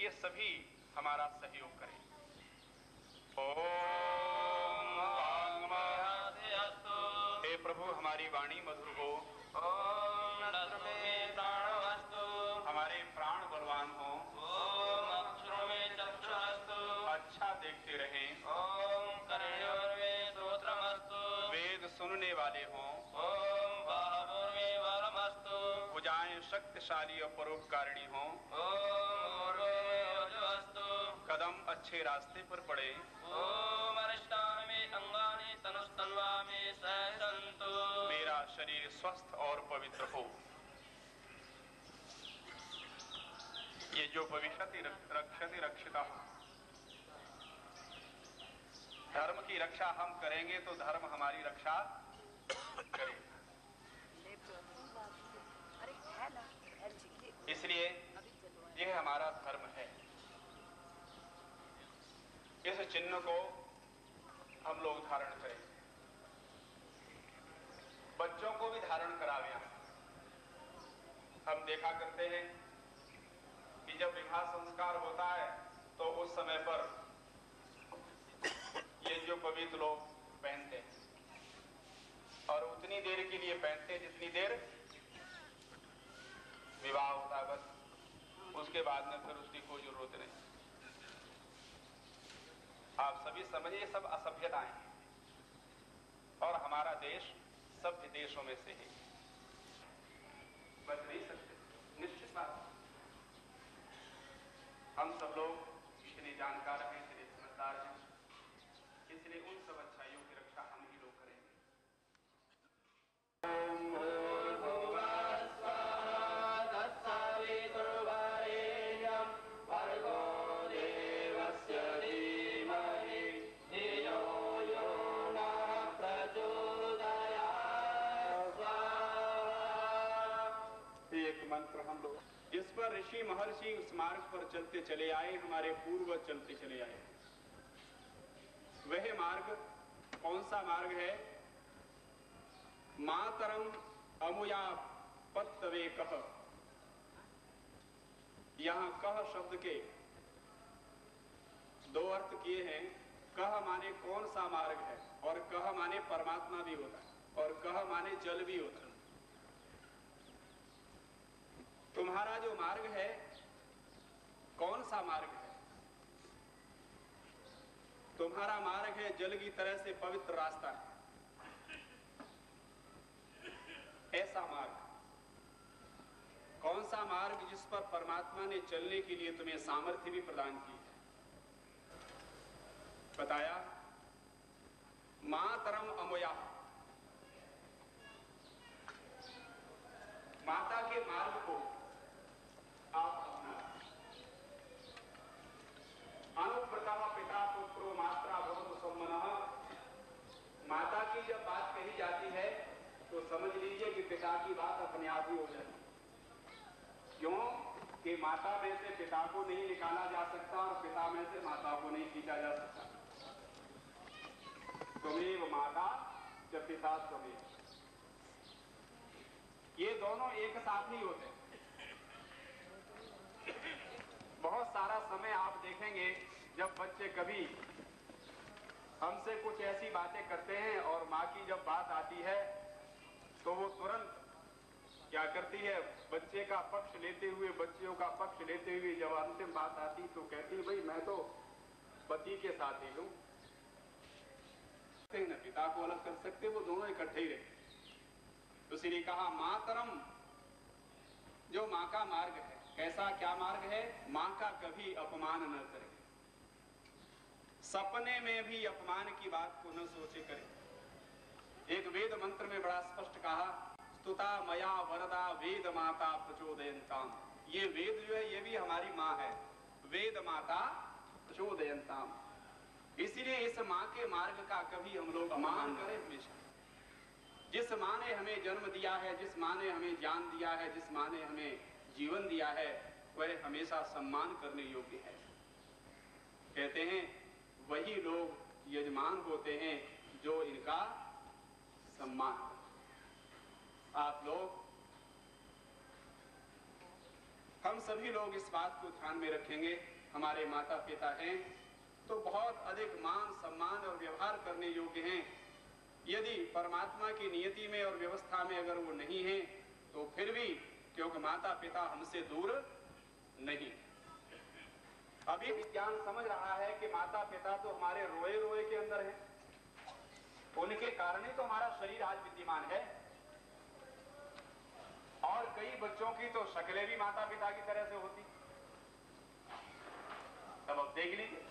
ये सभी हमारा सहयोग करें। हे प्रभु, हमारी वाणी मधुर हो, हमारे प्राण बलवान हो, अच्छा देखते रहें, वेद सुनने वाले हों, भुजाएं शक्तिशाली और परोपकारिणी हों, कदम अच्छे रास्ते पर पड़े, मेरा शरीर स्वस्थ और पवित्र हो। ये जो भविष्यति रक्षति रक्षिता, धर्म की रक्षा हम करेंगे तो धर्म हमारी रक्षा करेगा। इसलिए यह हमारा धर्म है। इस चिन्ह को हम लोग धारण करें, बच्चों को भी धारण करावे। हम देखा करते हैं कि जब विवाह संस्कार होता है तो उस समय पर ये जो पवित्र लोग पहनते हैं, और उतनी देर के लिए पहनते हैं जितनी देर विवाह होता है, बस उसके बाद में फिर उसकी कोई जरूरत नहीं। आप सभी समझिए, सब असभ्यताएं हैं और हमारा देश सभ्य देशों में से है। बच नहीं सकते, निश्चित बात। हम सब लोग इतने जानकार हैं, इतने समझदार हैं, इसलिए उन सब अच्छाइयों की रक्षा हम ही लोग करेंगे। एक मंत्र हम लोग जिस पर ऋषि महर्षि उस मार्ग पर चलते चले आए, हमारे पूर्वज चलते चले आए, वह मार्ग कौन सा मार्ग है? मातरम अमुया पत्तवे कह। यहां कह शब्द के दो अर्थ किए हैं। कह माने कौन सा मार्ग है, और कह माने परमात्मा भी होता है, और कह माने जल भी होता है। तुम्हारा जो मार्ग है कौन सा मार्ग है? तुम्हारा मार्ग है जल की तरह से पवित्र रास्ता है, ऐसा मार्ग। कौन सा मार्ग? जिस पर परमात्मा ने चलने के लिए तुम्हें सामर्थ्य भी प्रदान की है। बताया मातरम अमुया, माता के मार्ग को आप अपना। अनुव्रता पिता पुत्रो मात्रा भवतु सम्मनः। माता की जब बात कही जाती है तो समझ लीजिए कि पिता की बात अपने आप ही हो जाती है। क्यों कि माता में से पिता को नहीं निकाला जा सकता और पिता में से माता को नहीं खींचा जा सकता। त्वमेव माता च पिता त्वमेव, ये दोनों एक साथ ही होते हैं। बहुत सारा समय आप देखेंगे जब बच्चे कभी हमसे कुछ ऐसी बातें करते हैं और माँ की जब बात आती है तो वो तुरंत क्या करती है, बच्चे का पक्ष लेते हुए, बच्चियों का पक्ष लेते हुए जब अंतिम बात आती तो कहती है, भाई मैं तो पति के साथ ही हूं, न पिता को अलग कर सकते, वो दोनों इकट्ठे ही रहते। तो इसलिए कहा मातरम, जो माँ का मार्ग है। कैसा क्या मार्ग है? माँ का कभी अपमान न करे, सपने में भी अपमान की बात को न सोचे करे। एक वेद मंत्र में बड़ा स्पष्ट कहा, स्तुता मया वरदा वेद माता प्रचोदयन्ताम। ये वेद जो है ये भी हमारी माँ है, वेद माता प्रचोदयन्ताम। इसीलिए इस माँ के मार्ग का कभी हम लोग अपमान करें हमेशा। जिस माँ ने हमें जन्म दिया है, जिस माँ ने हमें ज्ञान दिया है, जिस माँ ने हमें जीवन दिया है, वह हमेशा सम्मान करने योग्य है। कहते हैं वही लोग यजमान होते हैं जो इनका सम्मान। आप लोग, हम सभी लोग इस बात को ध्यान में रखेंगे हमारे माता पिता हैं तो बहुत अधिक मान सम्मान और व्यवहार करने योग्य हैं। यदि परमात्मा की नियति में और व्यवस्था में अगर वो नहीं है तो फिर भी, क्योंकि माता पिता हमसे दूर नहीं। अभी विज्ञान समझ रहा है कि माता पिता तो हमारे रोए रोए के अंदर है, उनके कारण ही तो हमारा शरीर आज विद्यमान है। और कई बच्चों की तो शक्लें भी माता पिता की तरह से होती। तब अब देख लीजिए,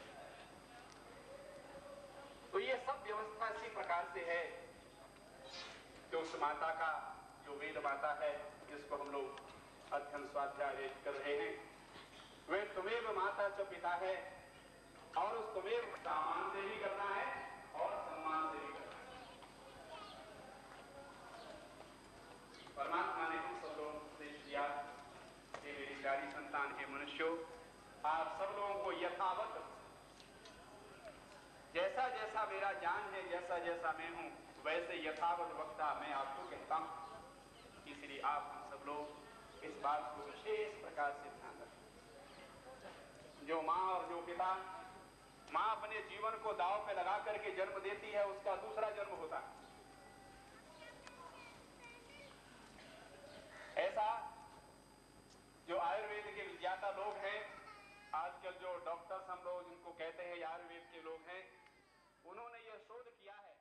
तो ये सब व्यवस्था इसी प्रकार से है कि उस माता का जो वेद माता है, जिसको हम लोग अध्ययन स्वाध्याय कर रहे हैं, वे तुमेव माता च पिता है। और उस तुमेव सामान से भी करना है और सम्मान से भी करना है। परमात्मा ने हम सब लोगों को उपदेश दिया कि मेरी प्यारी संतान है मनुष्यों, आप सब लोगों को यथावत, जैसा जैसा मेरा ज्ञान है, जैसा जैसा मैं हूं, वैसे यथावत वक्ता मैं आपको कहता हूं। इसलिए आप हम सब लोग इस बात को विशेष प्रकार से ध्यान रखें। जो माँ और जो पिता, माँ अपने जीवन को दांव पे लगा करके जन्म देती है, उसका दूसरा जन्म होता है। ऐसा जो आयुर्वेद के विज्ञाता लोग हैं, आजकल जो डॉक्टर्स हम लोग जिनको कहते हैं आयुर्वेद के लोग हैं, उन्होंने यह शोध किया है,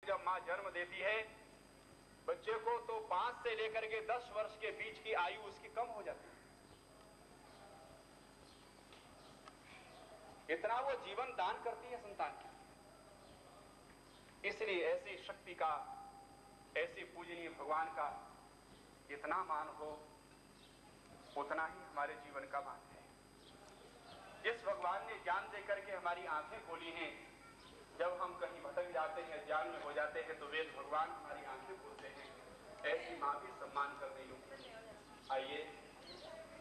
जब मां जन्म देती है बच्चे को तो 5 से लेकर के 10 वर्ष के बीच की आयु उसकी कम हो जाती है। इतना वो जीवन दान करती है संतान की। इसलिए ऐसी शक्ति का, ऐसी पूजनीय भगवान का जितना मान हो उतना ही हमारे जीवन का मान है। जिस भगवान ने ज्ञान देकर के हमारी आंखें खोली हैं, जब हम कहीं भटक जाते हैं, ज्ञान में हो जाते हैं, तो वेद भगवान हमारी आंखें खोलते हैं। ऐसी माँ भी सम्मान करने योग्य। आइए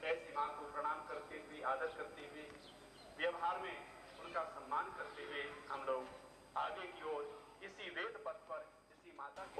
ऐसी माँ को प्रणाम करते हुए, आदर करते हुए, व्यवहार में उनका सम्मान करते हुए हम लोग आगे की ओर इसी वेद पथ पर, इसी माता की